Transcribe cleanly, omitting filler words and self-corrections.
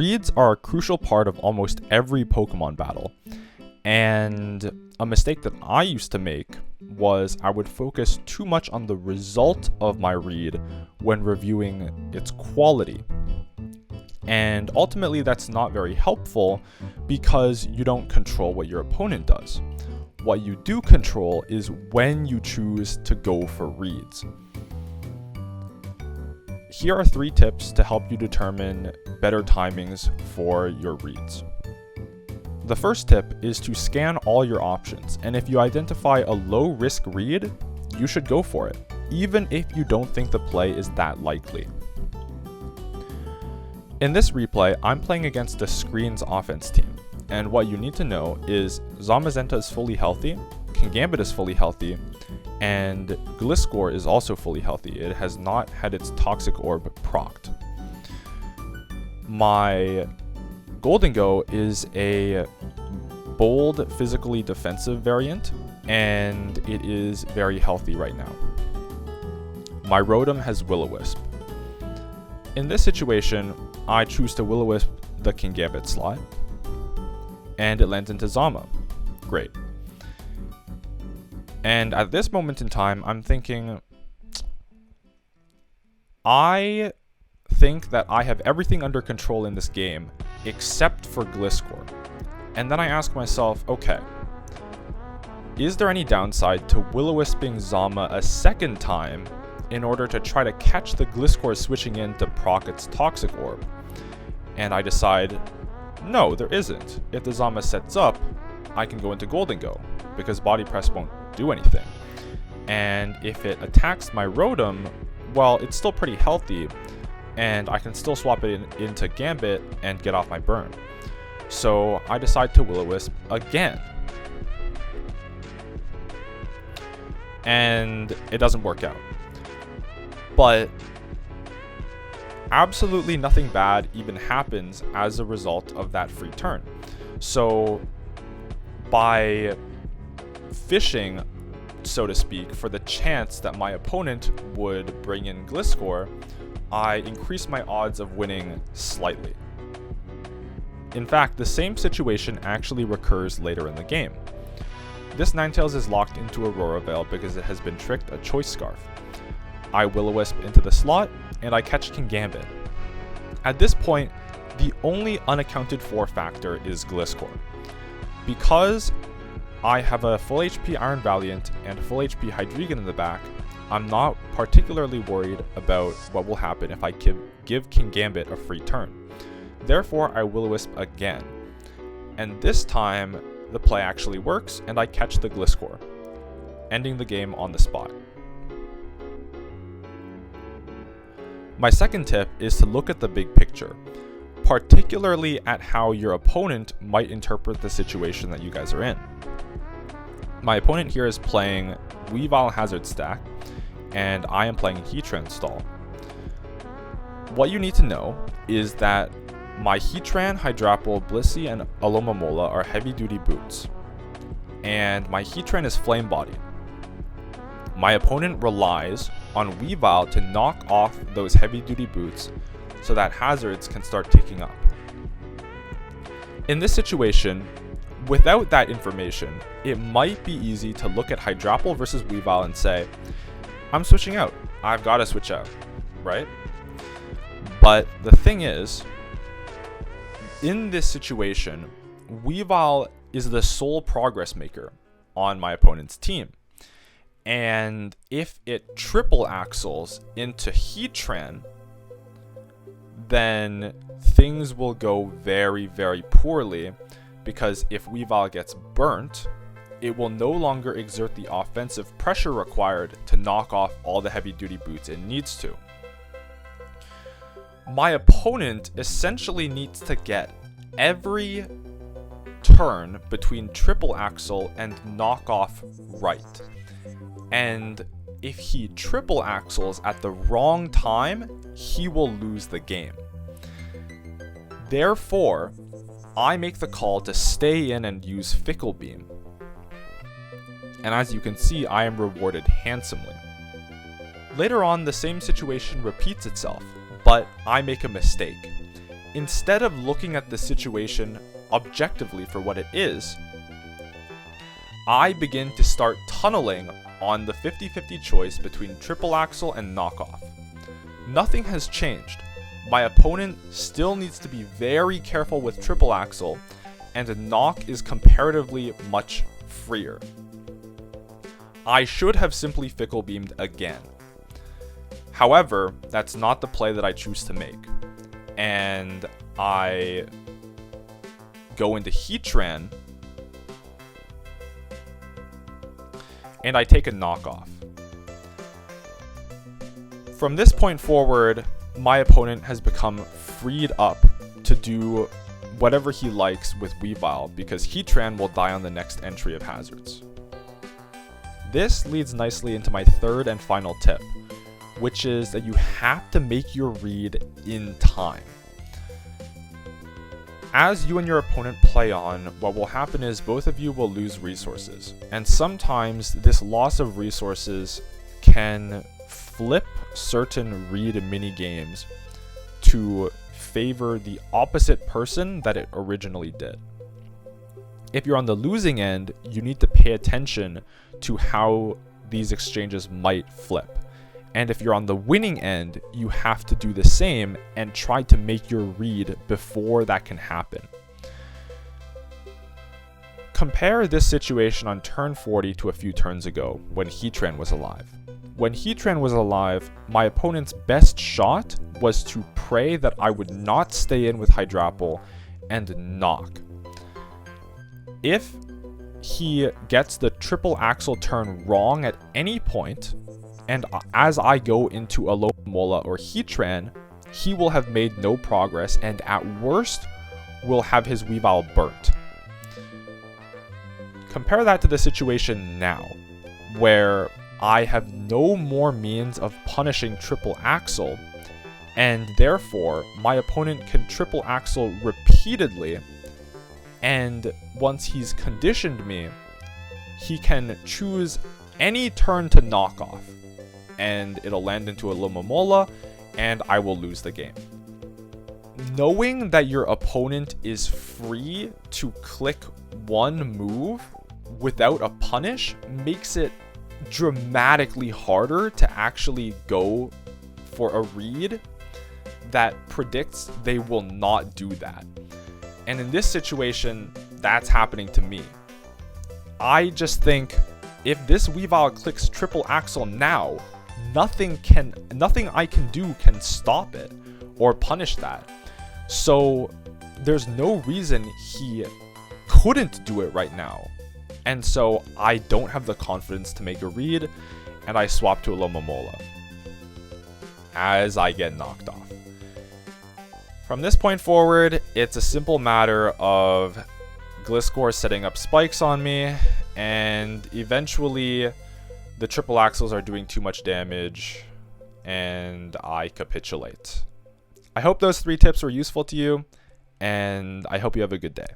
reads are a crucial part of almost every Pokemon battle, and a mistake that I used to make was I would focus too much on the result of my read when reviewing its quality. And ultimately that's not very helpful because you don't control what your opponent does. What you do control is when you choose to go for reads. Here are 3 tips to help you determine better timings for your reads. The first tip is to scan all your options, and if you identify a low-risk read, you should go for it, even if you don't think the play is that likely. In this replay, I'm playing against a Screen's offense team, and what you need to know is Zamazenta is fully healthy, Kingambit is fully healthy, and Gliscor is also fully healthy. It has not had its Toxic Orb procced. My Goldengo is a bold, physically defensive variant, and it is very healthy right now. My Rotom has Will-O-Wisp. In this situation, I choose to Will-O-Wisp the Kingambit slot, and it lands into Zama. Great. And at this moment in time, I'm thinking, I think that I have everything under control in this game, except for Gliscor. And then I ask myself, okay, is there any downside to Will-O-Wisping Zama a second time in order to try to catch the Gliscor switching in to proc its Toxic Orb? And I decide, no, there isn't. If the Zama sets up, I can go into Goldengo, because Body Press won't do anything. And if it attacks my Rotom, well, it's still pretty healthy, and I can still swap it into Gambit and get off my burn. So I decide to Will-O-Wisp again. And it doesn't work out. But absolutely nothing bad even happens as a result of that free turn. So by fishing, so to speak, for the chance that my opponent would bring in Gliscor, I increase my odds of winning slightly. In fact, the same situation actually recurs later in the game. This Ninetales is locked into Aurora Veil because it has been tricked a Choice Scarf. I Will-O-Wisp into the slot, and I catch Kingambit. At this point, the only unaccounted for factor is Gliscor. Because I have a full HP Iron Valiant and a full HP Hydreigon in the back, I'm not particularly worried about what will happen if I give Kingambit a free turn. Therefore, I Will-O-Wisp again. And this time, the play actually works, and I catch the Gliscor, ending the game on the spot. My second tip is to look at the big picture, particularly at how your opponent might interpret the situation that you guys are in. My opponent here is playing Weavile Hazard Stack, and I am playing Heatran Stall. What you need to know is that my Heatran, Hydrapple, Blissey, and Alomomola are heavy-duty boots, and my Heatran is Flame Body. My opponent relies on Weavile to knock off those heavy-duty boots so that hazards can start ticking up. In this situation, without that information, it might be easy to look at Hydrapple versus Weavile and say, I'm switching out. I've got to switch out, right? But the thing is, in this situation, Weavile is the sole progress maker on my opponent's team. And if it triple axles into Heatran, then things will go very, very poorly, because if Weavile gets burnt, it will no longer exert the offensive pressure required to knock off all the heavy-duty boots it needs to. My opponent essentially needs to get every turn between triple axle and knock off right. And if he triple axles at the wrong time, he will lose the game. Therefore, I make the call to stay in and use Fickle Beam. And as you can see, I am rewarded handsomely. Later on, the same situation repeats itself, but I make a mistake. instead of looking at the situation objectively for what it is, I begin to start tunneling on the 50-50 choice between triple axel and knockoff. Nothing has changed. My opponent still needs to be very careful with triple axel, and knock is comparatively much freer. I should have simply fickle beamed again. However, that's not the play that I choose to make. And I go into Heatran, and I take a knockoff. From this point forward, my opponent has become freed up to do whatever he likes with Weavile, because Heatran will die on the next entry of hazards. This leads nicely into my third and final tip, which is that you have to make your read in time. As you and your opponent play on, what will happen is both of you will lose resources, and sometimes this loss of resources can flip certain read mini games to favor the opposite person that it originally did. If you're on the losing end, you need to pay attention to how these exchanges might flip. And if you're on the winning end, you have to do the same and try to make your read before that can happen. Compare this situation on turn 40 to a few turns ago when Heatran was alive. When Heatran was alive, my opponent's best shot was to pray that I would not stay in with Hydrapple and knock. If he gets the triple axle turn wrong at any point, and as I go into Alomomola or Heatran, he will have made no progress and at worst will have his Weavile burnt. Compare that to the situation now, where I have no more means of punishing triple axle, and therefore my opponent can triple axle repeatedly, and once he's conditioned me, he can choose any turn to knock off, and it'll land into a Alomomola, and I will lose the game. Knowing that your opponent is free to click one move without a punish makes it dramatically harder to actually go for a read that predicts they will not do that. And in this situation, that's happening to me. I just think if this Weavile clicks triple axle now, nothing I can do can stop it or punish that. So there's no reason he couldn't do it right now. And so I don't have the confidence to make a read, and I swap to a Alomomola as I get knocked off. From this point forward, it's a simple matter of Gliscor setting up spikes on me, and eventually the triple axles are doing too much damage, and I capitulate. I hope those 3 tips were useful to you, and I hope you have a good day.